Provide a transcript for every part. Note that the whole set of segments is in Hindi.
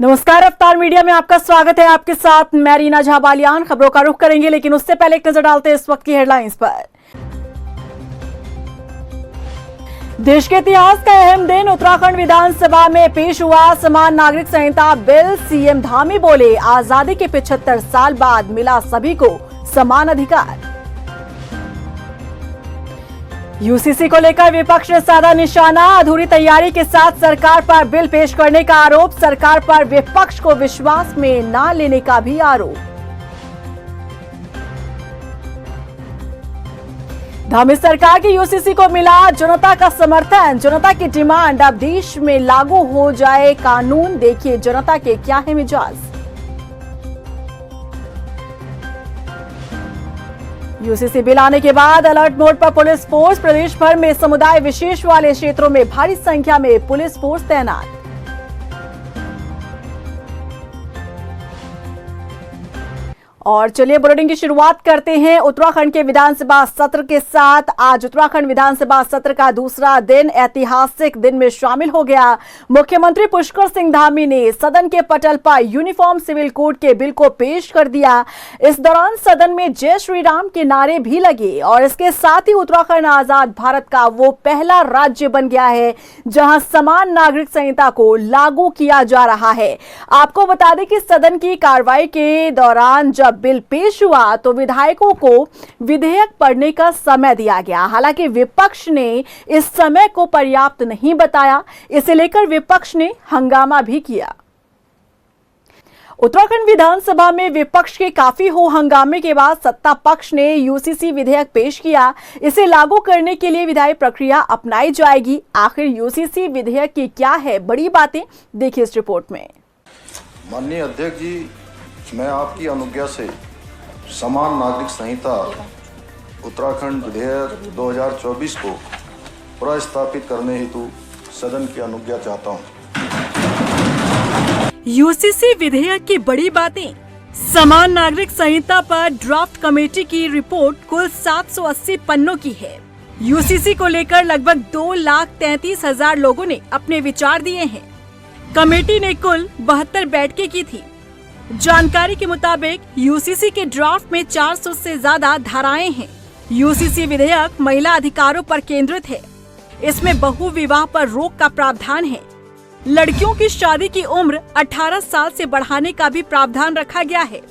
नमस्कार, अवतार मीडिया में आपका स्वागत है। आपके साथ मैं रीना झा बालियान। खबरों का रुख करेंगे, लेकिन उससे पहले एक नजर डालते हैं इस वक्त की हेडलाइंस पर। देश के इतिहास का अहम दिन उत्तराखंड विधानसभा में पेश हुआ समान नागरिक संहिता बिल। सीएम धामी बोले, आजादी के 75 साल बाद मिला सभी को समान अधिकार। यूसीसी को लेकर विपक्ष ने साधा निशाना। अधूरी तैयारी के साथ सरकार पर बिल पेश करने का आरोप। सरकार पर विपक्ष को विश्वास में न लेने का भी आरोप। धामी सरकार की यूसीसी को मिला जनता का समर्थन। जनता की डिमांड, अब देश में लागू हो जाए कानून। देखिए जनता के क्या है मिजाज। यूसीसी बिल आने के बाद अलर्ट मोड पर पुलिस फोर्स। प्रदेश भर में समुदाय विशेष वाले क्षेत्रों में भारी संख्या में पुलिस फोर्स तैनात। और चलिए बुलेटिन की शुरुआत करते हैं उत्तराखंड के विधानसभा सत्र के साथ। आज उत्तराखंड विधानसभा सत्र का दूसरा दिन ऐतिहासिक दिन में शामिल हो गया। मुख्यमंत्री पुष्कर सिंह धामी ने सदन के पटल पर यूनिफॉर्म सिविल कोड के बिल को पेश कर दिया। इस दौरान सदन में जय श्री राम के नारे भी लगे और इसके साथ ही उत्तराखंड आजाद भारत का वो पहला राज्य बन गया है जहां समान नागरिक संहिता को लागू किया जा रहा है। आपको बता दें कि सदन की कार्रवाई के दौरान जब बिल पेश हुआ तो विधायकों को विधेयक पढ़ने का समय दिया गया। हालांकि विपक्ष ने इस समय को पर्याप्त नहीं बताया। इसे लेकर विपक्ष ने हंगामा भी किया। उत्तराखंड विधानसभा में विपक्ष के काफी हो हंगामे के बाद सत्ता पक्ष ने यूसीसी विधेयक पेश किया। इसे लागू करने के लिए विधायी प्रक्रिया अपनाई जाएगी। आखिर यूसीसी विधेयक की क्या है बड़ी बातें, देखिए इस रिपोर्ट में। माननीय अध्यक्ष जी, मैं आपकी अनुज्ञा से समान नागरिक संहिता उत्तराखंड विधेयक 2024 को प्रस्तावित करने हेतु सदन की अनुज्ञा चाहता हूं। यूसीसी विधेयक की बड़ी बातें। समान नागरिक संहिता पर ड्राफ्ट कमेटी की रिपोर्ट कुल 780 पन्नों की है। यूसीसी को लेकर लगभग 2,33,000 लोगों ने अपने विचार दिए हैं। कमेटी ने कुल 72 बैठकें की थी। जानकारी के मुताबिक यूसीसी के ड्राफ्ट में 400 से ज्यादा धाराएं हैं। यूसीसी विधेयक महिला अधिकारों पर केंद्रित है। इसमें बहु विवाह पर रोक का प्रावधान है। लड़कियों की शादी की उम्र 18 साल से बढ़ाने का भी प्रावधान रखा गया है।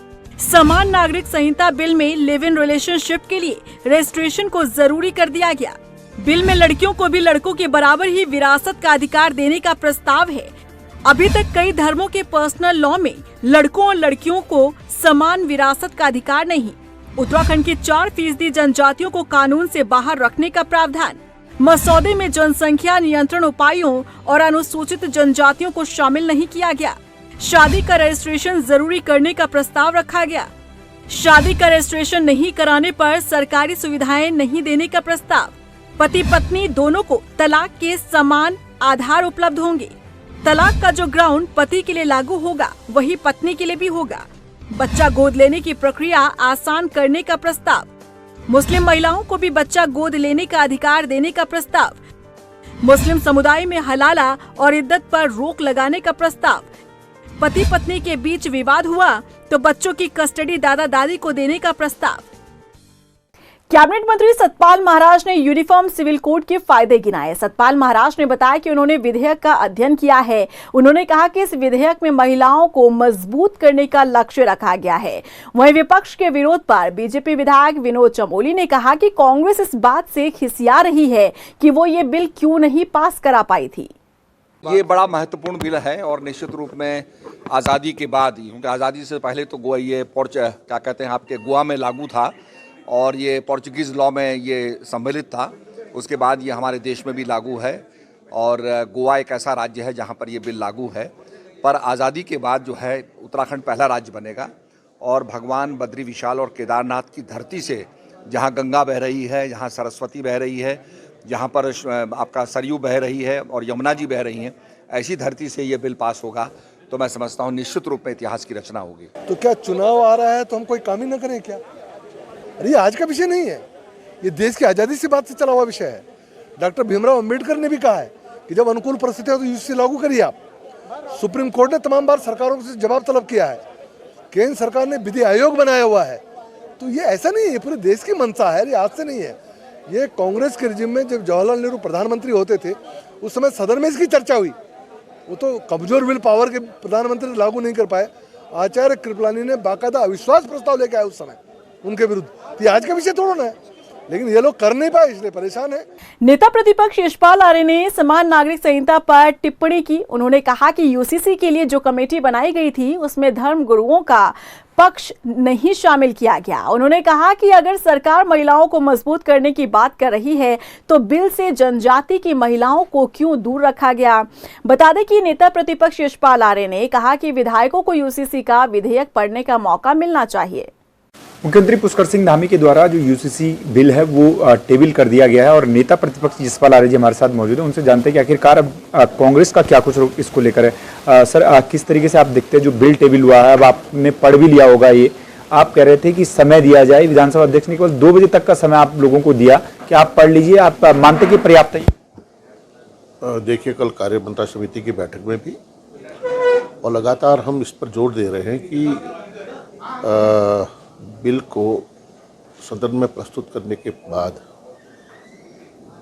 समान नागरिक संहिता बिल में लिव इन रिलेशनशिप के लिए रजिस्ट्रेशन को जरूरी कर दिया गया। बिल में लड़कियों को भी लड़कों के बराबर ही विरासत का अधिकार देने का प्रस्ताव है। अभी तक कई धर्मों के पर्सनल लॉ में लड़कों और लड़कियों को समान विरासत का अधिकार नहीं। उत्तराखंड की 4% जनजातियों को कानून से बाहर रखने का प्रावधान। मसौदे में जनसंख्या नियंत्रण उपायों और अनुसूचित जनजातियों को शामिल नहीं किया गया। शादी का रजिस्ट्रेशन जरूरी करने का प्रस्ताव रखा गया। शादी का रजिस्ट्रेशन नहीं कराने पर सरकारी सुविधाएं नहीं देने का प्रस्ताव। पति पत्नी दोनों को तलाक के समान आधार उपलब्ध होंगे। तलाक का जो ग्राउंड पति के लिए लागू होगा वही पत्नी के लिए भी होगा। बच्चा गोद लेने की प्रक्रिया आसान करने का प्रस्ताव। मुस्लिम महिलाओं को भी बच्चा गोद लेने का अधिकार देने का प्रस्ताव। मुस्लिम समुदाय में हलाला और इद्दत पर रोक लगाने का प्रस्ताव। पति पत्नी के बीच विवाद हुआ तो बच्चों की कस्टडी दादा दादी को देने का प्रस्ताव। कैबिनेट मंत्री सतपाल महाराज ने यूनिफॉर्म सिविल कोड के फायदे गिनाए। सतपाल महाराज ने बताया कि उन्होंने विधेयक का अध्ययन किया है। उन्होंने कहा कि इस विधेयक में महिलाओं को मजबूत करने का लक्ष्य रखा गया है। वहीं विपक्ष के विरोध पर बीजेपी विधायक विनोद चमोली ने कहा कि कांग्रेस इस बात से खिसिया रही है कि वो ये बिल क्यों नहीं पास करा पाई थी। ये बड़ा महत्वपूर्ण बिल है और निश्चित रूप में आज़ादी के बाद, क्योंकि आज़ादी से पहले तो गोवा ये क्या कहते हैं आपके गोवा में लागू था और ये पोर्चुगीज़ लॉ में ये सम्मिलित था। उसके बाद ये हमारे देश में भी लागू है और गोवा एक ऐसा राज्य है जहाँ पर ये बिल लागू है। पर आज़ादी के बाद जो है उत्तराखंड पहला राज्य बनेगा और भगवान बद्री विशाल और केदारनाथ की धरती से, जहाँ गंगा बह रही है, जहाँ सरस्वती बह रही है, जहाँ पर आपका सरयू बह रही है और यमुना जी बह रही हैं, ऐसी धरती से ये बिल पास होगा तो मैं समझता हूँ निश्चित रूप में इतिहास की रचना होगी। तो क्या चुनाव आ रहा है तो हम कोई काम ही न करें क्या? अरे ये आज का विषय नहीं है, ये देश की आज़ादी से बात से चला हुआ विषय है। डॉक्टर भीमराव अंबेडकर ने भी कहा है कि जब अनुकूल परिस्थिति हो तो यूसीसी लागू करिए आप। सुप्रीम कोर्ट ने तमाम बार सरकारों से जवाब तलब किया है, केंद्र सरकार ने विधि आयोग बनाया हुआ है। तो ये ऐसा नहीं है, ये पूरे देश की मंशा है, ये आज से नहीं है। ये कांग्रेस के रिजिम में जब जवाहरलाल नेहरू प्रधानमंत्री होते थे उस समय सदन में इसकी चर्चा हुई, वो तो कमजोर विल पावर के प्रधानमंत्री लागू नहीं कर पाए। आचार्य कृपलानी ने बाकायदा अविश्वास प्रस्ताव लेके आए उस समय उनके विरुद्ध। तो आज का विषय थोड़ा ना है, लेकिन ये लोग कर नहीं पाए इसलिए परेशान है। नेता प्रतिपक्ष यशपाल आर्य ने समान नागरिक संहिता पर टिप्पणी की। उन्होंने कहा कि यूसीसी के लिए जो कमेटी बनाई गई थी उसमें धर्म गुरुओं का पक्ष नहीं शामिल किया गया। उन्होंने कहा कि अगर सरकार महिलाओं को मजबूत करने की बात कर रही है तो बिल से जनजाति की महिलाओं को क्यों दूर रखा गया। बता दें कि नेता प्रतिपक्ष यशपाल आर्य ने कहा कि विधायकों को यूसीसी का विधेयक पढ़ने का मौका मिलना चाहिए। मुख्यमंत्री पुष्कर सिंह धामी के द्वारा जो यूसीसी बिल है वो टेबल कर दिया गया है और नेता प्रतिपक्ष यशपाल आर्य जी हमारे साथ मौजूद हैं। उनसे जानते हैं कि आखिरकार अब कांग्रेस का क्या कुछ इसको लेकर है। सर, किस तरीके से आप देखते हैं जो बिल टेबल हुआ है, अब आपने पढ़ भी लिया होगा, ये आप कह रहे थे कि समय दिया जाए, विधानसभा अध्यक्ष ने केवल 2 बजे तक का समय आप लोगों को दिया कि आप पढ़ लीजिए, आप मानते कि पर्याप्त है? देखिए, कल कार्यमंत्रणा समिति की बैठक में भी और लगातार हम इस पर जोर दे रहे हैं कि बिल को सदन में प्रस्तुत करने के बाद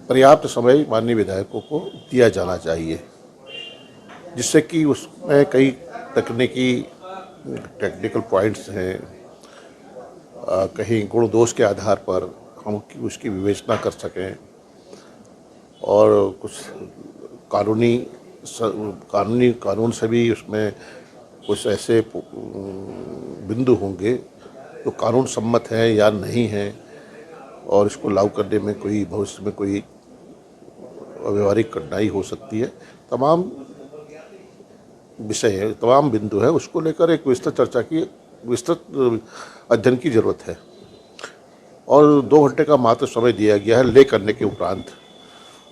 पर्याप्त समय माननीय विधायकों को दिया जाना चाहिए, जिससे कि उसमें कई टेक्निकल पॉइंट्स हैं, कहीं गुण दोष के आधार पर हम उसकी विवेचना कर सकें और कुछ कानून से भी उसमें कुछ ऐसे बिंदु होंगे तो कानून सम्मत है या नहीं है और इसको लागू करने में कोई भविष्य में कोई व्यवहारिक कठिनाई हो सकती है। तमाम विषय है, तमाम बिंदु है, उसको लेकर एक विस्तृत अध्ययन की जरूरत है और 2 घंटे का मात्र समय दिया गया है ले करने के उपरांत।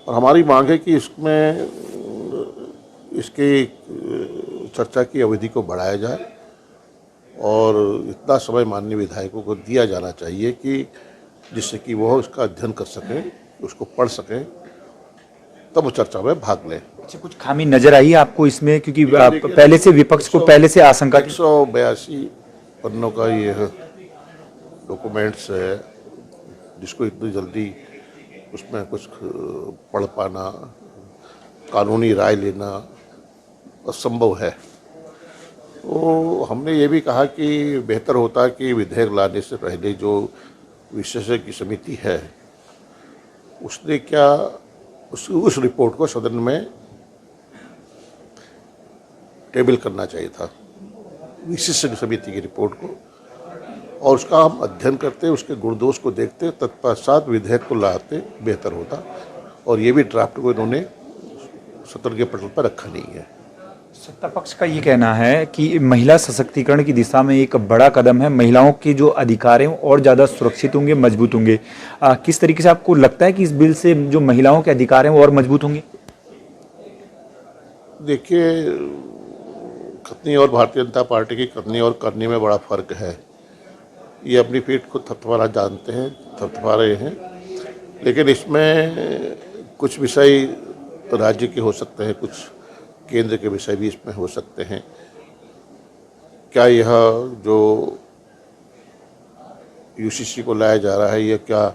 और हमारी मांग है कि इसकी चर्चा की अवधि को बढ़ाया जाए और इतना समय माननीय विधायकों को दिया जाना चाहिए कि जिससे कि वह उसका अध्ययन कर सकें, उसको पढ़ सकें, तब वो चर्चा में भाग लें। अच्छा, कुछ खामी नजर आई है आपको इसमें, क्योंकि पहले से विपक्ष को पहले से आशंका 182 पन्नों का ये डॉक्यूमेंट्स है, जिसको इतनी जल्दी उसमें कुछ पढ़ पाना, कानूनी राय लेना असंभव है। तो हमने ये भी कहा कि बेहतर होता कि विधेयक लाने से पहले जो विशेषज्ञ समिति है उसने क्या उस रिपोर्ट को सदन में टेबल करना चाहिए था, विशेषज्ञ समिति की रिपोर्ट को, और उसका हम अध्ययन करते, उसके गुण दोष को देखते, तत्पश्चात विधेयक को लाते बेहतर होता। और ये भी ड्राफ्ट को इन्होंने सत्र के पटल पर रखा नहीं है। सत्ता पक्ष का ये कहना है कि महिला सशक्तिकरण की दिशा में एक बड़ा कदम है, महिलाओं के जो अधिकार हैं और ज़्यादा सुरक्षित होंगे, मजबूत होंगे। किस तरीके से आपको लगता है कि इस बिल से जो महिलाओं के अधिकार हैं वो और मजबूत होंगे? देखिए, कथनी और भारतीय जनता पार्टी की कथनी और करनी में बड़ा फर्क है। ये अपनी पीठ को थपथपाना जानते हैं, थपथपा रहे हैं, लेकिन इसमें कुछ विषय राज्य के हो सकते हैं, कुछ केंद्र के विषय भी इसमें हो सकते हैं। क्या यह जो यूसीसी को लाया जा रहा है, यह क्या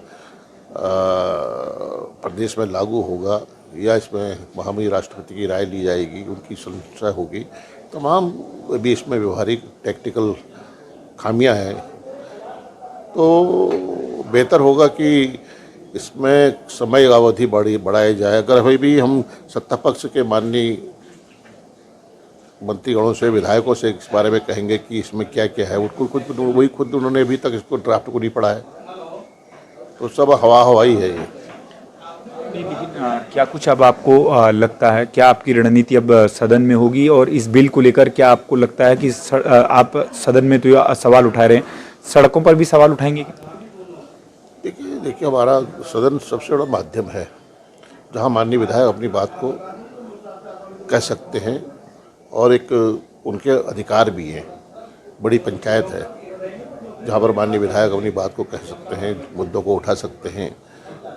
प्रदेश में लागू होगा या इसमें महामहिम राष्ट्रपति की राय ली जाएगी, उनकी समीक्षा होगी, तमाम भी इसमें व्यवहारिक टेक्निकल खामियां हैं। तो बेहतर होगा कि इसमें समय अवधि बढ़ाई जाए। अगर अभी भी हम सत्ता पक्ष के माननीय मंत्रीगणों से, विधायकों से इस बारे में कहेंगे कि इसमें क्या क्या है, उनको खुद उन्होंने अभी तक इसको ड्राफ्ट को नहीं पढ़ा है, तो सब हवाई है ये। लेकिन क्या कुछ अब आपको लगता है, क्या आपकी रणनीति अब सदन में होगी और इस बिल को लेकर क्या आपको लगता है कि आप सदन में तो सवाल उठा रहे हैं, सड़कों पर भी सवाल उठाएंगे? देखिए, हमारा सदन सबसे बड़ा माध्यम है जहां माननीय विधायक अपनी बात को कह सकते हैं और एक उनके अधिकार भी हैं। बड़ी पंचायत है जहां पर माननीय विधायक अपनी बात को कह सकते हैं, मुद्दों को उठा सकते हैं।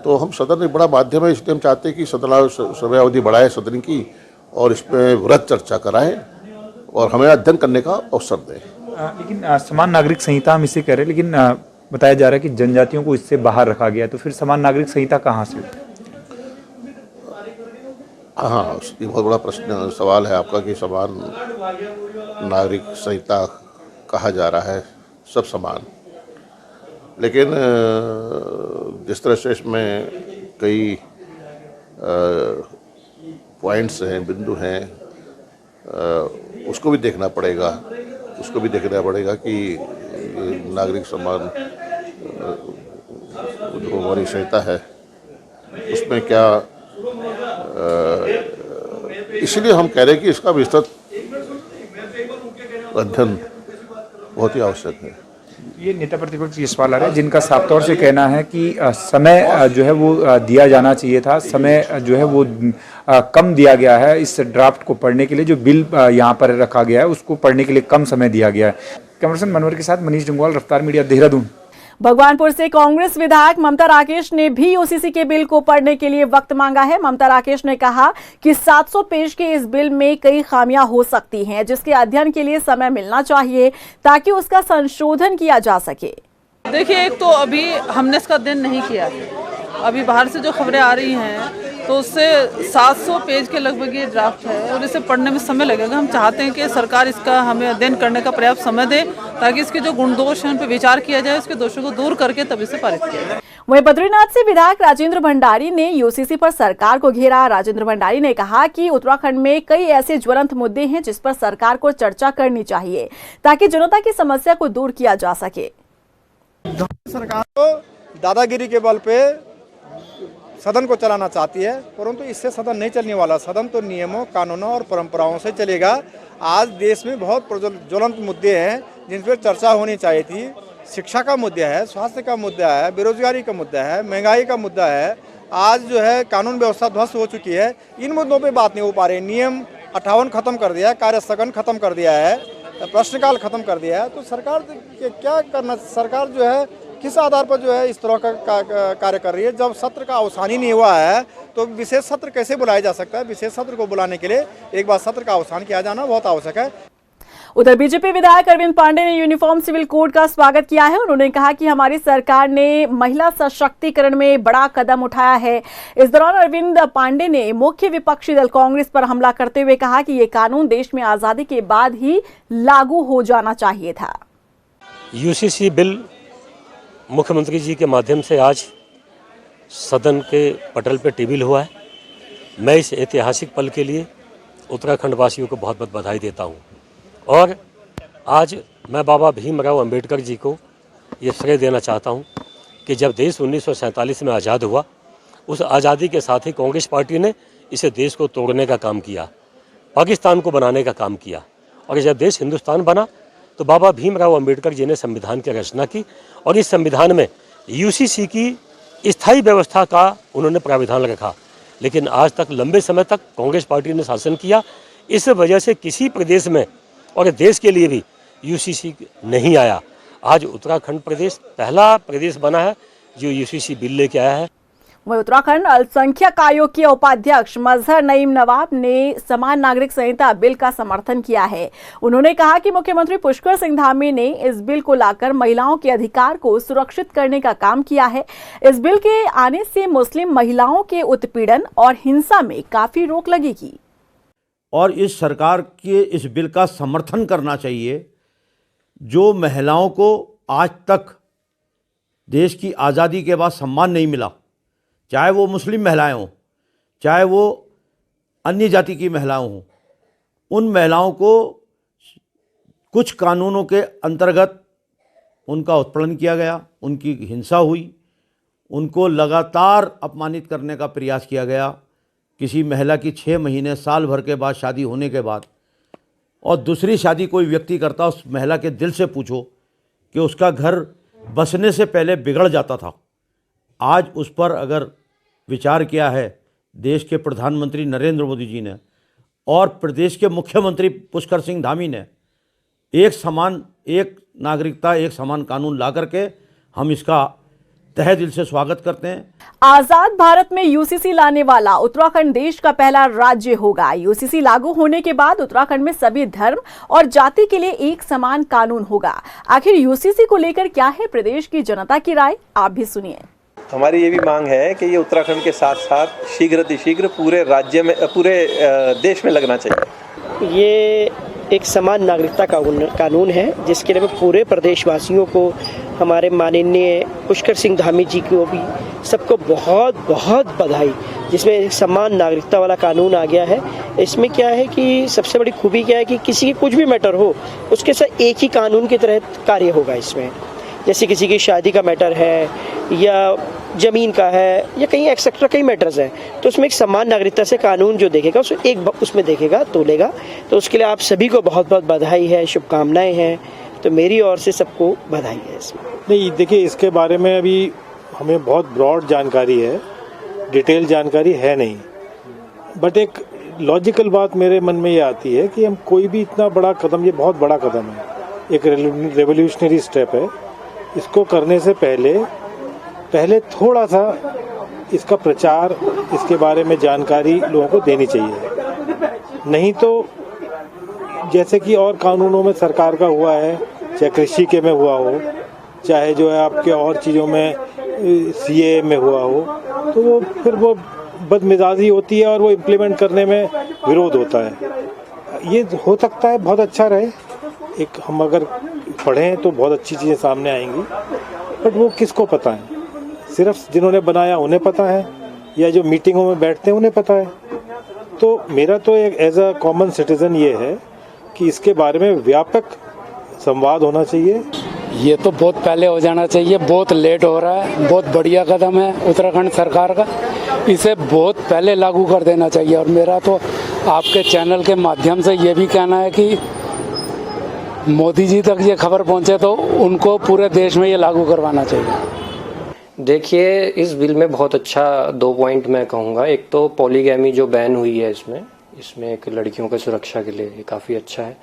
तो हम सदन एक बड़ा माध्यम है, इसलिए हम चाहते हैं कि सदन समय अवधि बढ़ाए सदन की और इसमें वृहद चर्चा कराएं और हमें अध्ययन करने का अवसर दें। लेकिन समान नागरिक संहिता हम इसे कह रहे हैं, लेकिन बताया जा रहा है कि जनजातियों को इससे बाहर रखा गया, तो फिर समान नागरिक संहिता कहाँ से? हाँ, ये बहुत बड़ा प्रश्न सवाल है आपका कि समान नागरिक संहिता कहा जा रहा है, सब समान, लेकिन जिस तरह से इसमें कई पॉइंट्स हैं, बिंदु हैं, उसको भी देखना पड़ेगा कि नागरिक समान जो हमारी संहिता है उसमें क्या, इसलिए हम कह रहे हैं कि इसका विस्तृत अध्ययन बहुत ही आवश्यक है। ये नेता प्रतिपक्ष ये सवाल आ रहा है जिनका साफ तौर से कहना है कि समय जो है वो दिया जाना चाहिए था, समय जो है वो कम दिया गया है इस ड्राफ्ट को पढ़ने के लिए, जो बिल यहाँ पर रखा गया है उसको पढ़ने के लिए कम समय दिया गया है। कैमरामैन मनोहर के साथ मनीष जंगवाल, रफ्तार मीडिया, देहरादून। भगवानपुर से कांग्रेस विधायक ममता राकेश ने भी यूसीसी के बिल को पढ़ने के लिए वक्त मांगा है। ममता राकेश ने कहा कि 700 पेज के इस बिल में कई खामियां हो सकती हैं, जिसके अध्ययन के लिए समय मिलना चाहिए ताकि उसका संशोधन किया जा सके। देखिए, एक तो अभी हमने इसका अध्ययन नहीं किया, अभी बाहर से जो खबरें आ रही हैं तो उससे 700 पेज के लगभग ये ड्राफ्ट है और इसे पढ़ने में समय लगेगा। हम चाहते हैं कि सरकार इसका हमें अध्ययन करने का पर्याप्त समय दे ताकि इसके जो गुण दोष हैं उन पर विचार किया जाए, उसके दोषों को दूर करके तब इसे पारित किया जाए। वहीं बद्रीनाथ से विधायक राजेंद्र भंडारी ने यूसीसी पर सरकार को घेरा। राजेंद्र भंडारी ने कहा कि उत्तराखंड में कई ऐसे ज्वलंत मुद्दे हैं जिस पर सरकार को चर्चा करनी चाहिए ताकि जनता की समस्या को दूर किया जा सके। सरकार को दादागिरी के बल पे सदन को चलाना चाहती है, परंतु इससे सदन नहीं चलने वाला। सदन तो नियमों, कानूनों और परंपराओं से चलेगा। आज देश में बहुत ज्वलंत मुद्दे हैं जिन पर चर्चा होनी चाहिए थी। शिक्षा का मुद्दा है, स्वास्थ्य का मुद्दा है, बेरोजगारी का मुद्दा है, महंगाई का मुद्दा है। आज जो है कानून व्यवस्था ध्वस्त हो चुकी है, इन मुद्दों पे बात नहीं हो पा रही। नियम 58 खत्म कर दिया है, कार्य स्थगन खत्म कर दिया है, प्रश्नकाल खत्म कर दिया है। तो सरकार क्या करना, सरकार जो है किस आधार पर जो है इस तरह का कार्य कर रही है? जब सत्र का अवसान ही नहीं हुआ है तो विशेष सत्र कैसे बुलाया जा सकता है? विशेष सत्र को बुलाने के लिए एक बार सत्र का अवसान किया जाना बहुत आवश्यक है। उधर बीजेपी विधायक अरविंद पांडे ने यूनिफॉर्म सिविल कोड का स्वागत किया है। उन्होंने कहा कि हमारी सरकार ने महिला सशक्तिकरण में बड़ा कदम उठाया है। इस दौरान अरविंद पांडे ने मुख्य विपक्षी दल कांग्रेस पर हमला करते हुए कहा कि ये कानून देश में आजादी के बाद ही लागू हो जाना चाहिए था। यूसीसी बिल मुख्यमंत्री जी के माध्यम से आज सदन के पटल पर टेबल हुआ है। मैं इस ऐतिहासिक पल के लिए उत्तराखंड वासियों को बहुत बहुत बधाई देता हूं और आज मैं बाबा भीमराव अंबेडकर जी को ये श्रेय देना चाहता हूं कि जब देश 1947 में आज़ाद हुआ, उस आज़ादी के साथ ही कांग्रेस पार्टी ने इसे देश को तोड़ने का काम किया, पाकिस्तान को बनाने का काम किया, और जब देश हिंदुस्तान बना तो बाबा भीमराव अंबेडकर जी ने संविधान की रचना की और इस संविधान में यूसीसी की स्थायी व्यवस्था का उन्होंने प्राविधान रखा। लेकिन आज तक लंबे समय तक कांग्रेस पार्टी ने शासन किया, इस वजह से किसी प्रदेश में और देश के लिए भी यूसीसी नहीं आया। आज उत्तराखंड प्रदेश पहला प्रदेश बना है जो यूसीसी बिल लेके आया है। वहीं उत्तराखंड अल्पसंख्यक आयोग के उपाध्यक्ष मजहर नईम नवाब ने समान नागरिक संहिता बिल का समर्थन किया है। उन्होंने कहा कि मुख्यमंत्री पुष्कर सिंह धामी ने इस बिल को लाकर महिलाओं के अधिकार को सुरक्षित करने का काम किया है। इस बिल के आने से मुस्लिम महिलाओं के उत्पीड़न और हिंसा में काफी रोक लगेगी और इस सरकार के इस बिल का समर्थन करना चाहिए। जो महिलाओं को आज तक देश की आज़ादी के बाद सम्मान नहीं मिला, चाहे वो मुस्लिम महिलाएं हों, चाहे वो अन्य जाति की महिलाएं हों, उन महिलाओं को कुछ कानूनों के अंतर्गत उनका उत्पीड़न किया गया, उनकी हिंसा हुई, उनको लगातार अपमानित करने का प्रयास किया गया। किसी महिला की 6 महीने साल भर के बाद शादी होने के बाद और दूसरी शादी कोई व्यक्ति करता, उस महिला के दिल से पूछो कि उसका घर बसने से पहले बिगड़ जाता था। आज उस पर अगर विचार किया है देश के प्रधानमंत्री नरेंद्र मोदी जी ने और प्रदेश के मुख्यमंत्री पुष्कर सिंह धामी ने, एक नागरिकता एक समान कानून ला करके हम इसका तहे दिल से स्वागत करते हैं। आजाद भारत में यूसीसी लाने वाला उत्तराखंड देश का पहला राज्य होगा। यूसीसी लागू होने के बाद उत्तराखंड में सभी धर्म और जाति के लिए एक समान कानून होगा। आखिर यूसीसी को लेकर क्या है प्रदेश की जनता की राय, आप भी सुनिए। हमारी ये भी मांग है कि ये उत्तराखंड के साथ साथ शीघ्र पूरे राज्य में, पूरे देश में लगना चाहिए। ये एक समान नागरिकता कानून है जिसके लिए पूरे प्रदेशवासियों को, हमारे माननीय पुष्कर सिंह धामी जी को भी सबको बहुत बहुत बधाई, जिसमें एक समान नागरिकता वाला कानून आ गया है। इसमें क्या है कि सबसे बड़ी खूबी क्या है कि किसी की कुछ भी मैटर हो उसके साथ एक ही कानून के तहत कार्य होगा। इसमें जैसे किसी की शादी का मैटर है या ज़मीन का है या कहीं एक्सेट्रा कई मैटर्स हैं, तो उसमें एक समान नागरिकता से कानून जो देखेगा उसमें देखेगा तोलेगा। तो उसके लिए आप सभी को बहुत बहुत बधाई है, शुभकामनाएं हैं। तो मेरी ओर से सबको बधाई है। इसमें नहीं, देखिए इसके बारे में अभी हमें बहुत ब्रॉड जानकारी है, डिटेल जानकारी है नहीं, बट एक लॉजिकल बात मेरे मन में ये आती है कि हम कोई भी इतना बड़ा कदम, ये बहुत बड़ा कदम है, एक रेवोल्यूशनरी स्टेप है, इसको करने से पहले थोड़ा सा इसका प्रचार, इसके बारे में जानकारी लोगों को देनी चाहिए। नहीं तो जैसे कि और कानूनों में सरकार का हुआ है, चाहे कृषि के में हुआ हो, चाहे जो है आपके और चीज़ों में सीए में हुआ हो, तो वो फिर वो बदमिजाजी होती है और वो इम्प्लीमेंट करने में विरोध होता है। ये हो सकता है बहुत अच्छा रहे, एक हम अगर पढ़ें तो बहुत अच्छी चीज़ें सामने आएंगी, बट वो किसको पता है? सिर्फ जिन्होंने बनाया उन्हें पता है, या जो मीटिंगों में बैठते हैं उन्हें पता है। तो मेरा तो एक एज अ कॉमन सिटीजन ये है कि इसके बारे में व्यापक संवाद होना चाहिए। ये तो बहुत पहले हो जाना चाहिए, बहुत लेट हो रहा है। बहुत बढ़िया कदम है उत्तराखंड सरकार का, इसे बहुत पहले लागू कर देना चाहिए। और मेरा तो आपके चैनल के माध्यम से ये भी कहना है कि मोदी जी तक ये खबर पहुंचे तो उनको पूरे देश में ये लागू करवाना चाहिए। देखिए, इस बिल में बहुत अच्छा 2 पॉइंट मैं कहूँगा। एक तो पॉलीगैमी जो बैन हुई है इसमें एक लड़कियों की सुरक्षा के लिए काफ़ी अच्छा है।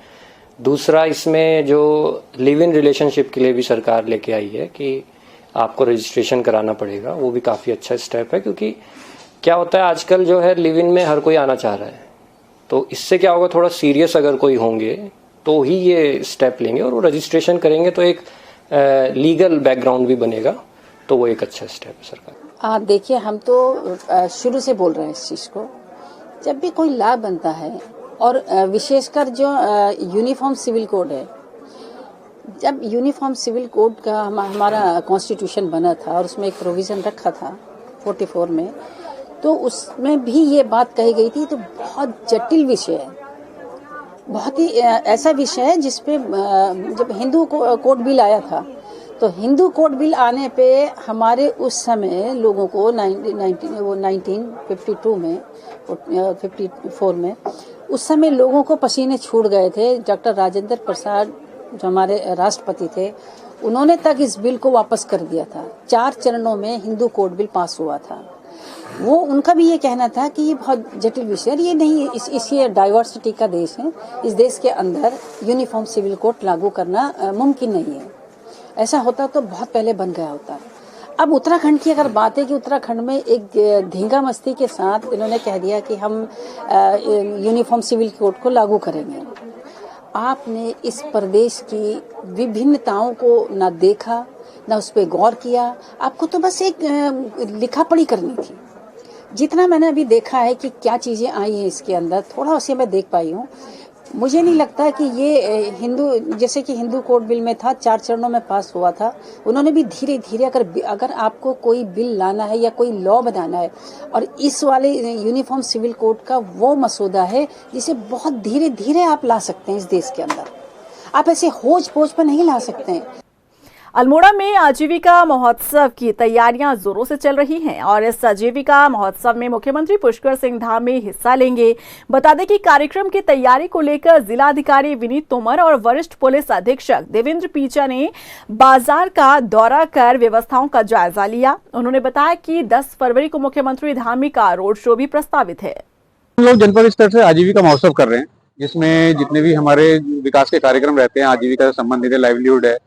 दूसरा, इसमें जो लिव इन रिलेशनशिप के लिए भी सरकार लेके आई है कि आपको रजिस्ट्रेशन कराना पड़ेगा, वो भी काफ़ी अच्छा स्टेप है। क्योंकि क्या होता है आजकल जो है लिव इन में हर कोई आना चाह रहा है, तो इससे क्या होगा, थोड़ा सीरियस अगर कोई होंगे तो ही ये स्टेप लेंगे और वो रजिस्ट्रेशन करेंगे, तो एक लीगल बैकग्राउंड भी बनेगा, तो वो एक अच्छा स्टेप है सरकार। देखिए, हम तो शुरू से बोल रहे हैं इस चीज़ को, जब भी कोई लॉ बनता है और विशेषकर जो यूनिफॉर्म सिविल कोड है, जब यूनिफॉर्म सिविल कोड का हमारा कॉन्स्टिट्यूशन बना था और उसमें एक प्रोविज़न रखा था 44 में, तो उसमें भी ये बात कही गई थी। तो बहुत जटिल विषय है, बहुत ही ऐसा विषय है जिसपे जब हिंदू कोड बिल आया था, तो हिंदू कोड बिल आने पे हमारे उस समय लोगों को 1952 में 54 में उस समय लोगों को पसीने छूट गए थे। डॉक्टर राजेंद्र प्रसाद जो हमारे राष्ट्रपति थे, उन्होंने तक इस बिल को वापस कर दिया था। 4 चरणों में हिंदू कोड बिल पास हुआ था। वो उनका भी ये कहना था कि ये बहुत जटिल विषय है, ये नहीं, इस डाइवर्सिटी का देश है, इस देश के अंदर यूनिफॉर्म सिविल कोड लागू करना मुमकिन नहीं है। ऐसा होता तो बहुत पहले बन गया होता। अब उत्तराखंड की अगर बात है कि उत्तराखंड में एक धींगा मस्ती के साथ इन्होंने कह दिया कि हम यूनिफॉर्म सिविल कोड को लागू करेंगे। आपने इस प्रदेश की विभिन्नताओं को ना देखा, ना उस पर गौर किया। आपको तो बस एक लिखा पढ़ी करनी थी। जितना मैंने अभी देखा है कि क्या चीज़ें आई हैं इसके अंदर, थोड़ा उसे मैं देख पाई हूँ। मुझे नहीं लगता कि ये जैसे कि हिंदू कोड बिल में था, 4 चरणों में पास हुआ था। उन्होंने भी धीरे धीरे अगर आपको कोई बिल लाना है या कोई लॉ बनाना है, और इस वाले यूनिफॉर्म सिविल कोड का वो मसौदा है जिसे बहुत धीरे धीरे आप ला सकते हैं इस देश के अंदर। आप ऐसे होज पोज पर नहीं ला सकते हैं। अल्मोड़ा में आजीविका महोत्सव की तैयारियां जोरों से चल रही हैं और इस आजीविका महोत्सव में मुख्यमंत्री पुष्कर सिंह धामी हिस्सा लेंगे। बता दें कि कार्यक्रम की तैयारी को लेकर जिलाधिकारी विनीत तोमर और वरिष्ठ पुलिस अधीक्षक देवेंद्र पीचा ने बाजार का दौरा कर व्यवस्थाओं का जायजा लिया। उन्होंने बताया कि 10 फरवरी को मुख्यमंत्री धामी का रोड शो भी प्रस्तावित है। हम लोग जनपद स्तर से आजीविका महोत्सव कर रहे हैं, जिसमें जितने भी हमारे विकास के कार्यक्रम रहते हैं, आजीविका से संबंधित है, लाइवलीहुड है,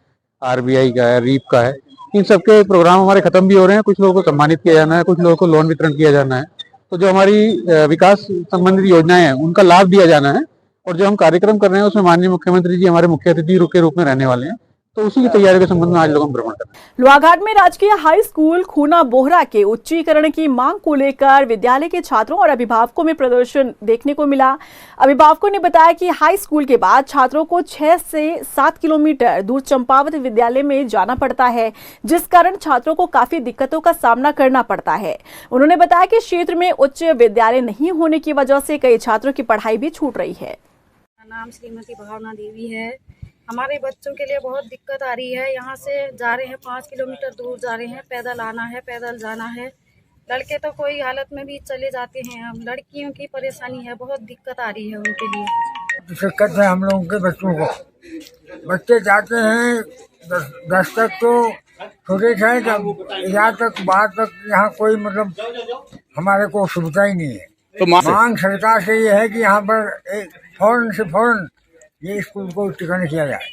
आरबीआई का है, रीप का है, इन सबके प्रोग्राम हमारे खत्म भी हो रहे हैं। कुछ लोगों को सम्मानित किया जाना है, कुछ लोगों को लोन वितरण किया जाना है। तो जो हमारी विकास संबंधित योजनाएं हैं उनका लाभ दिया जाना है। और जो हम कार्यक्रम कर रहे हैं उसमें माननीय मुख्यमंत्री जी हमारे मुख्य अतिथि के रूप में रहने वाले हैं, तो उसी की तैयारी के संबंध में आज लोग हम भ्रमण कर रहे हैं। लोहाघाट में राजकीय हाई स्कूल खूना बोहरा के उच्चीकरण की मांग को लेकर विद्यालय के छात्रों और अभिभावकों में प्रदर्शन देखने को मिला। अभिभावकों ने बताया कि हाई स्कूल के बाद छात्रों को 6 से 7 किलोमीटर दूर चंपावत विद्यालय में जाना पड़ता है, जिस कारण छात्रों को काफी दिक्कतों का सामना करना पड़ता है। उन्होंने बताया कि क्षेत्र में उच्च विद्यालय नहीं होने की वजह से कई छात्रों की पढ़ाई भी छूट रही है। नाम श्रीमती भावना देवी है। हमारे बच्चों के लिए बहुत दिक्कत आ रही है। यहाँ से जा रहे हैं 5 किलोमीटर दूर जा रहे हैं, पैदल आना है, पैदल जाना है। लड़के तो कोई हालत में भी चले जाते हैं, हम लड़कियों की परेशानी है, बहुत दिक्कत आ रही है उनके लिए। दिक्कत है हम लोगों के बच्चों को। बच्चे जाते हैं 10 तक तो छोटे थे, जब यहाँ तक बाहर तक यहाँ कोई मतलब हमारे को सुविधा ही नहीं है। तो मांग सरकार से ये है कि यहाँ पर फौरन से फौरन ये स्कूल को उच्चीकरण किया जाए।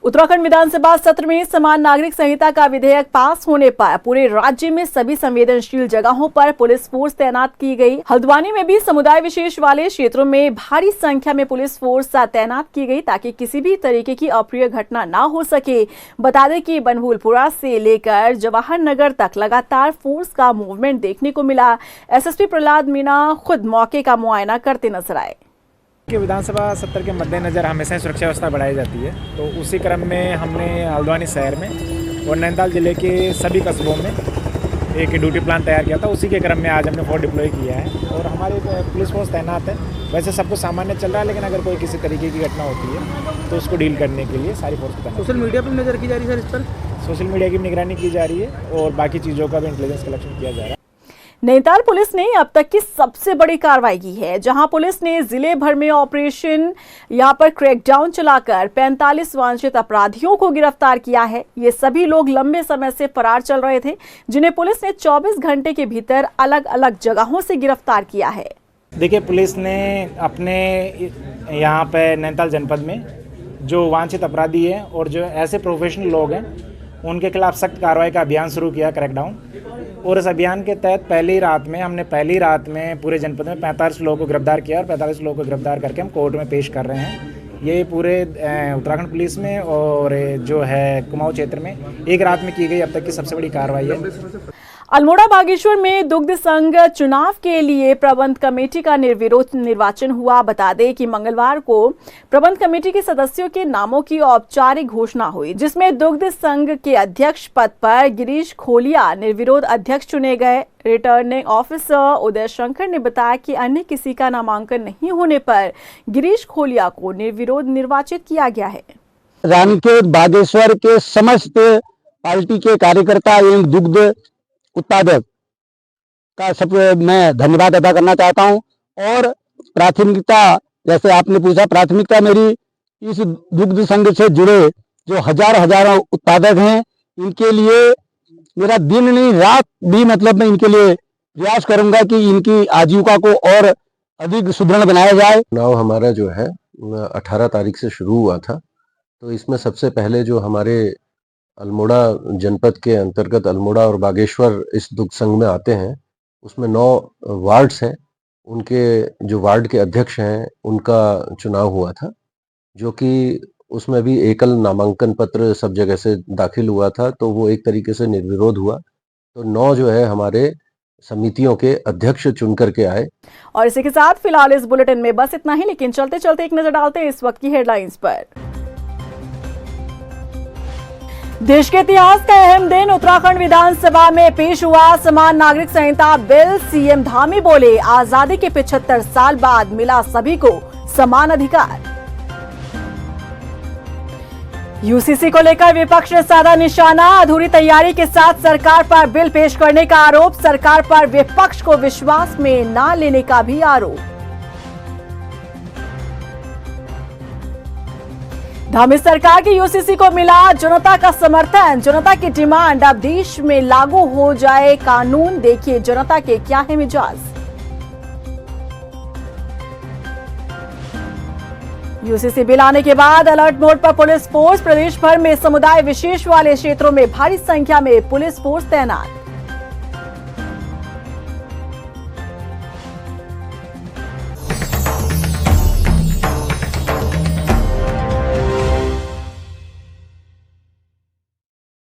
उत्तराखंड विधानसभा सत्र में समान नागरिक संहिता का विधेयक पास होने पर पूरे राज्य में सभी संवेदनशील जगहों पर पुलिस फोर्स तैनात की गई। हल्द्वानी में भी समुदाय विशेष वाले क्षेत्रों में भारी संख्या में पुलिस फोर्स तैनात की गई ताकि किसी भी तरीके की अप्रिय घटना ना हो सके। बता दें कि बनभूलपुरा से लेकर जवाहर नगर तक लगातार फोर्स का मूवमेंट देखने को मिला। एसएसपी प्रहलाद मीणा खुद मौके का मुआयना करते नजर आए। कि विधानसभा सत्र के मद्देनजर हमेशा सुरक्षा व्यवस्था बढ़ाई जाती है, तो उसी क्रम में हमने हल्द्वानी शहर में और नैनीताल जिले के सभी कस्बों में एक ड्यूटी प्लान तैयार किया था। उसी के क्रम में आज हमने फोर्स डिप्लॉय किया है और हमारी पुलिस फोर्स तैनात है। वैसे सब कुछ सामान्य चल रहा है, लेकिन अगर कोई किसी तरीके की घटना होती है तो उसको डील करने के लिए सारी फोर्स तैनात। सोशल मीडिया पर नजर की जा रही है सर, इस पर सोशल मीडिया की निगरानी की जा रही है और बाकी चीज़ों का भी इंटेलिजेंस कलेक्शन किया जा रहा है। नैनीताल पुलिस ने अब तक की सबसे बड़ी कार्रवाई की है, जहां पुलिस ने जिले भर में ऑपरेशन यहां पर क्रैकडाउन चलाकर 45 वांछित अपराधियों को गिरफ्तार किया है। ये सभी लोग लंबे समय से फरार चल रहे थे, जिन्हें पुलिस ने 24 घंटे के भीतर अलग अलग जगहों से गिरफ्तार किया है। देखिए, पुलिस ने अपने यहाँ पे नैनीताल जनपद में जो वांछित अपराधी हैं और जो ऐसे प्रोफेशनल लोग हैं उनके खिलाफ सख्त कार्रवाई का अभियान शुरू किया, क्रैकडाउन। और इस अभियान के तहत पहली रात में पूरे जनपद में 45 लोगों को गिरफ्तार किया और 45 लोगों को गिरफ्तार करके हम कोर्ट में पेश कर रहे हैं। ये पूरे उत्तराखंड पुलिस में और जो है कुमाऊं क्षेत्र में एक रात में की गई अब तक की सबसे बड़ी कार्रवाई है। अल्मोड़ा बागेश्वर में दुग्ध संघ चुनाव के लिए प्रबंध कमेटी का निर्विरोध निर्वाचन हुआ। बता दें कि मंगलवार को प्रबंध कमेटी के सदस्यों के नामों की औपचारिक घोषणा हुई, जिसमें दुग्ध संघ के अध्यक्ष पद पर गिरीश खोलिया निर्विरोध अध्यक्ष चुने गए। रिटर्निंग ऑफिसर उदय शंकर ने बताया कि अन्य किसी का नामांकन नहीं होने पर गिरीश खोलिया को निर्विरोध निर्वाचित किया गया है। रानीखेत बागेश्वर के समस्त पार्टी के कार्यकर्ता एवं दुग्ध उत्पादक का सब मैं धन्यवाद अदा करना चाहता हूं। और प्राथमिकता, जैसे आपने पूछा, प्राथमिकता मेरी इस दुग्ध संघ से जुड़े जो हजारों उत्पादक हैं, इनके लिए मेरा दिन नहीं रात भी मतलब मैं इनके लिए प्रयास करूंगा कि इनकी आजीविका को और अधिक सुदृढ़ बनाया जाए। चुनाव हमारा जो है 18 तारीख से शुरू हुआ था, तो इसमें सबसे पहले जो हमारे अल्मोड़ा जनपद के अंतर्गत अल्मोड़ा और बागेश्वर इस दुग्ध संघ में आते हैं, उसमें 9 वार्ड्स हैं। उनके जो वार्ड के अध्यक्ष हैं उनका चुनाव हुआ था, जो कि उसमें भी एकल नामांकन पत्र सब जगह से दाखिल हुआ था, तो वो एक तरीके से निर्विरोध हुआ। तो 9 जो है हमारे समितियों के अध्यक्ष चुन करके आए। और इसी के साथ फिलहाल इस बुलेटिन में बस इतना ही, लेकिन चलते चलते एक नजर डालते हैं इस वक्त की हेडलाइंस पर। देश के इतिहास का अहम दिन, उत्तराखंड विधानसभा में पेश हुआ समान नागरिक संहिता बिल। सीएम धामी बोले, आजादी के 75 साल बाद मिला सभी को समान अधिकार। यूसीसी को लेकर विपक्ष ने साधा निशाना, अधूरी तैयारी के साथ सरकार पर बिल पेश करने का आरोप। सरकार पर विपक्ष को विश्वास में न लेने का भी आरोप। धामी सरकार की यूसीसी को मिला जनता का समर्थन, जनता की डिमांड, अब देश में लागू हो जाए कानून। देखिए जनता के क्या है मिजाज। यूसीसी बिल आने के बाद अलर्ट मोड पर पुलिस फोर्स, प्रदेश भर में समुदाय विशेष वाले क्षेत्रों में भारी संख्या में पुलिस फोर्स तैनात।